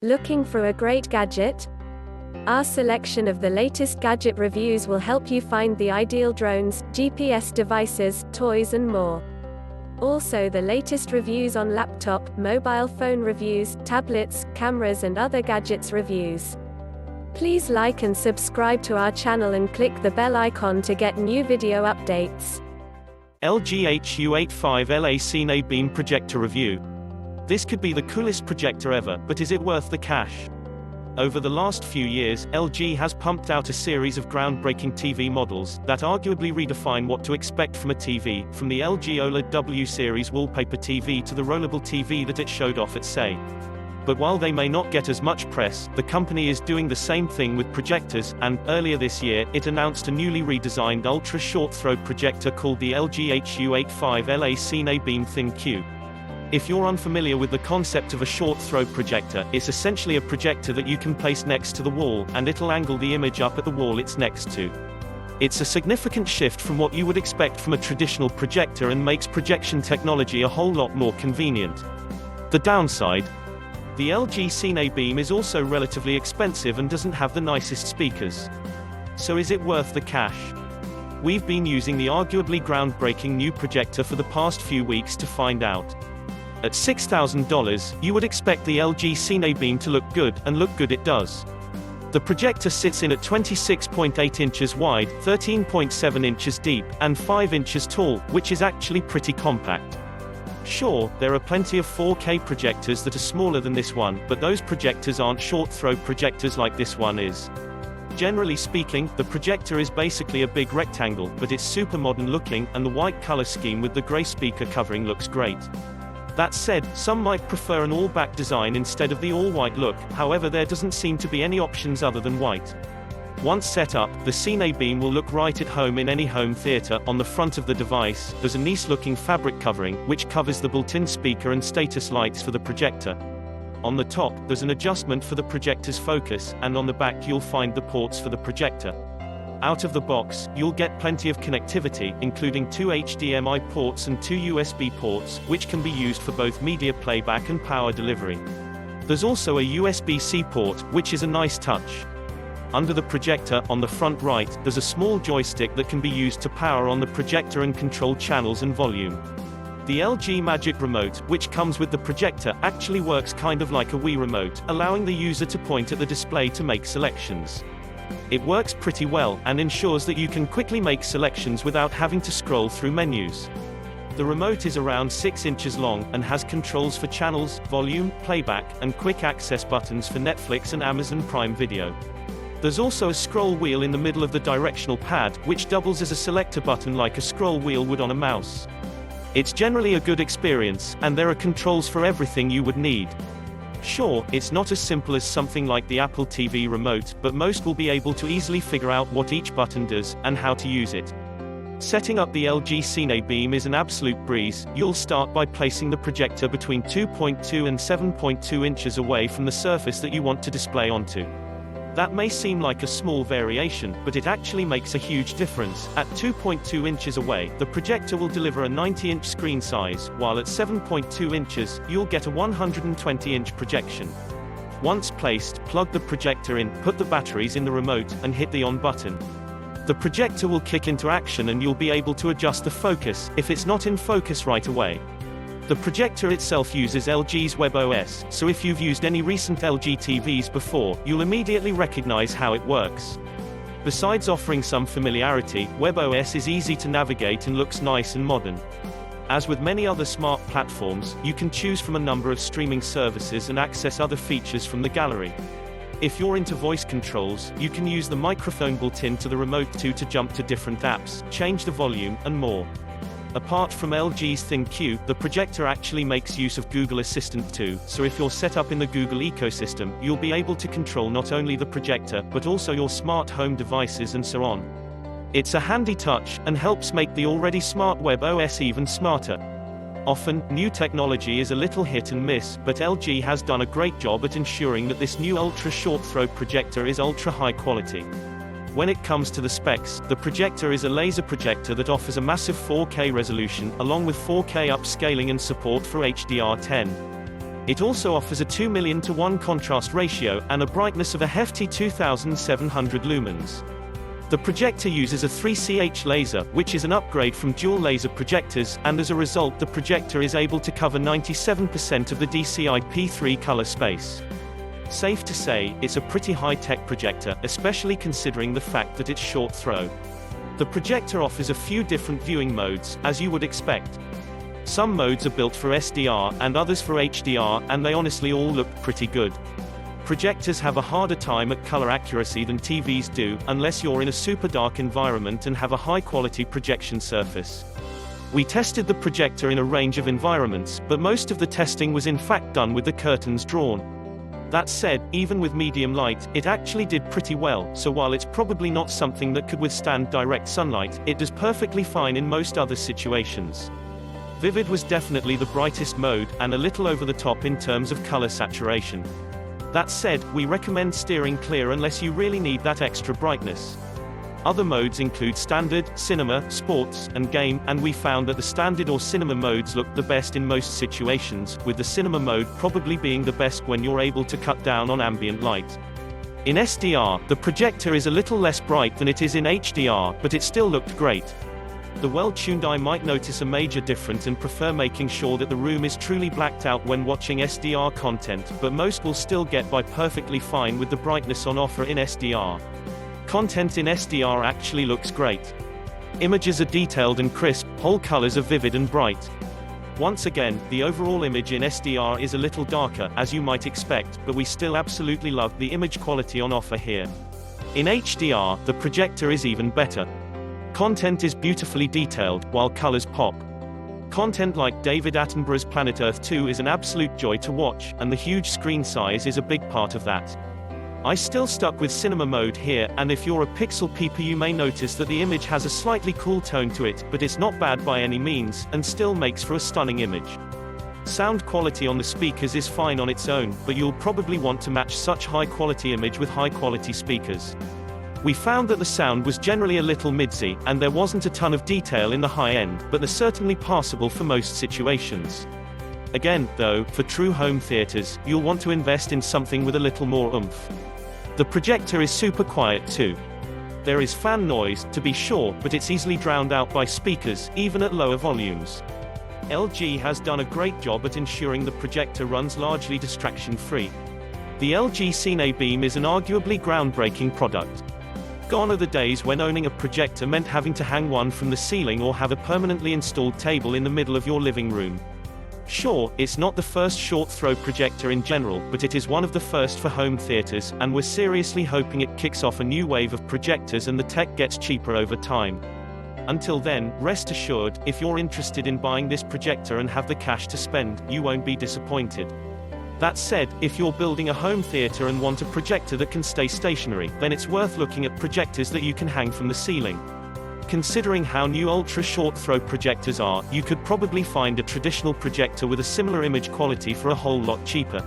Looking for a great gadget? Our selection of the latest gadget reviews will help you find the ideal drones, GPS devices, toys and more. Also the latest reviews on laptop, mobile phone reviews, tablets, cameras and other gadgets reviews. Please like and subscribe to our channel and click the bell icon to get new video updates. LG HU85LA CineBeam Projector Review. This could be the coolest projector ever, but is it worth the cash? Over the last few years, LG has pumped out a series of groundbreaking TV models that arguably redefine what to expect from a TV, from the LG OLED W series wallpaper TV to the rollable TV that it showed off at CES. But while they may not get as much press, the company is doing the same thing with projectors, and, earlier this year, it announced a newly redesigned ultra-short-throw projector called the LG HU85LA CineBeam ThinQ. If you're unfamiliar with the concept of a short-throw projector, it's essentially a projector that you can place next to the wall, and it'll angle the image up at the wall it's next to. It's a significant shift from what you would expect from a traditional projector and makes projection technology a whole lot more convenient. The downside? The LG CineBeam is also relatively expensive and doesn't have the nicest speakers. So is it worth the cash? We've been using the arguably groundbreaking new projector for the past few weeks to find out. At $6,000, you would expect the LG CineBeam to look good, and look good it does. The projector sits in at 26.8 inches wide, 13.7 inches deep, and 5 inches tall, which is actually pretty compact. Sure, there are plenty of 4K projectors that are smaller than this one, but those projectors aren't short-throw projectors like this one is. Generally speaking, the projector is basically a big rectangle, but it's super modern looking, and the white color scheme with the gray speaker covering looks great. That said, some might prefer an all-black design instead of the all-white look, however there doesn't seem to be any options other than white. Once set up, the CineBeam will look right at home in any home theater. On the front of the device, there's a nice-looking fabric covering, which covers the built-in speaker and status lights for the projector. On the top, there's an adjustment for the projector's focus, and on the back you'll find the ports for the projector. Out of the box, you'll get plenty of connectivity, including 2 HDMI ports and 2 USB ports, which can be used for both media playback and power delivery. There's also a USB-C port, which is a nice touch. Under the projector, on the front right, there's a small joystick that can be used to power on the projector and control channels and volume. The LG Magic Remote, which comes with the projector, actually works kind of like a Wii Remote, allowing the user to point at the display to make selections. It works pretty well, and ensures that you can quickly make selections without having to scroll through menus. The remote is around 6 inches long, and has controls for channels, volume, playback, and quick access buttons for Netflix and Amazon Prime Video. There's also a scroll wheel in the middle of the directional pad, which doubles as a selector button like a scroll wheel would on a mouse. It's generally a good experience, and there are controls for everything you would need. Sure, it's not as simple as something like the Apple TV remote, but most will be able to easily figure out what each button does, and how to use it. Setting up the LG CineBeam is an absolute breeze. You'll start by placing the projector between 2.2 and 7.2 inches away from the surface that you want to display onto. That may seem like a small variation, but it actually makes a huge difference. At 2.2 inches away, the projector will deliver a 90-inch screen size, while at 7.2 inches, you'll get a 120-inch projection. Once placed, plug the projector in, put the batteries in the remote, and hit the on button. The projector will kick into action and you'll be able to adjust the focus, if it's not in focus right away. The projector itself uses LG's WebOS, so if you've used any recent LG TVs before, you'll immediately recognize how it works. Besides offering some familiarity, WebOS is easy to navigate and looks nice and modern. As with many other smart platforms, you can choose from a number of streaming services and access other features from the gallery. If you're into voice controls, you can use the microphone built into the remote to jump to different apps, change the volume, and more. Apart from LG's ThinQ, the projector actually makes use of Google Assistant too, so if you're set up in the Google ecosystem, you'll be able to control not only the projector, but also your smart home devices and so on. It's a handy touch, and helps make the already smart WebOS even smarter. Often, new technology is a little hit and miss, but LG has done a great job at ensuring that this new ultra-short-throw projector is ultra-high quality. When it comes to the specs, the projector is a laser projector that offers a massive 4K resolution, along with 4K upscaling and support for HDR10. It also offers a 2:1 contrast ratio, and a brightness of a hefty 2700 lumens. The projector uses a 3CH laser, which is an upgrade from dual laser projectors, and as a result the projector is able to cover 97% of the DCI-P3 color space. Safe to say, it's a pretty high-tech projector, especially considering the fact that it's short throw. The projector offers a few different viewing modes, as you would expect. Some modes are built for SDR, and others for HDR, and they honestly all look pretty good. Projectors have a harder time at color accuracy than TVs do, unless you're in a super dark environment and have a high-quality projection surface. We tested the projector in a range of environments, but most of the testing was in fact done with the curtains drawn. That said, even with medium light, it actually did pretty well, so while it's probably not something that could withstand direct sunlight, it does perfectly fine in most other situations. Vivid was definitely the brightest mode, and a little over the top in terms of color saturation. That said, we recommend steering clear unless you really need that extra brightness. Other modes include Standard, Cinema, Sports, and Game, and we found that the Standard or Cinema modes looked the best in most situations, with the Cinema mode probably being the best when you're able to cut down on ambient light. In SDR, the projector is a little less bright than it is in HDR, but it still looked great. The well-tuned eye might notice a major difference and prefer making sure that the room is truly blacked out when watching SDR content, but most will still get by perfectly fine with the brightness on offer in SDR. Content in SDR actually looks great. Images are detailed and crisp, whole colors are vivid and bright. Once again, the overall image in SDR is a little darker, as you might expect, but we still absolutely love the image quality on offer here. In HDR, the projector is even better. Content is beautifully detailed, while colors pop. Content like David Attenborough's Planet Earth 2 is an absolute joy to watch, and the huge screen size is a big part of that. I still stuck with Cinema mode here, and if you're a pixel peeper you may notice that the image has a slightly cool tone to it, but it's not bad by any means, and still makes for a stunning image. Sound quality on the speakers is fine on its own, but you'll probably want to match such high-quality image with high-quality speakers. We found that the sound was generally a little midsy, and there wasn't a ton of detail in the high end, but they're certainly passable for most situations. Again, though, for true home theaters, you'll want to invest in something with a little more oomph. The projector is super quiet too. There is fan noise, to be sure, but it's easily drowned out by speakers, even at lower volumes. LG has done a great job at ensuring the projector runs largely distraction-free. The LG CineBeam is an arguably groundbreaking product. Gone are the days when owning a projector meant having to hang one from the ceiling or have a permanently installed table in the middle of your living room. Sure, it's not the first short-throw projector in general, but it is one of the first for home theaters, and we're seriously hoping it kicks off a new wave of projectors and the tech gets cheaper over time. Until then, rest assured, if you're interested in buying this projector and have the cash to spend, you won't be disappointed. That said, if you're building a home theater and want a projector that can stay stationary, then it's worth looking at projectors that you can hang from the ceiling. Considering how new ultra-short throw projectors are, you could probably find a traditional projector with a similar image quality for a whole lot cheaper.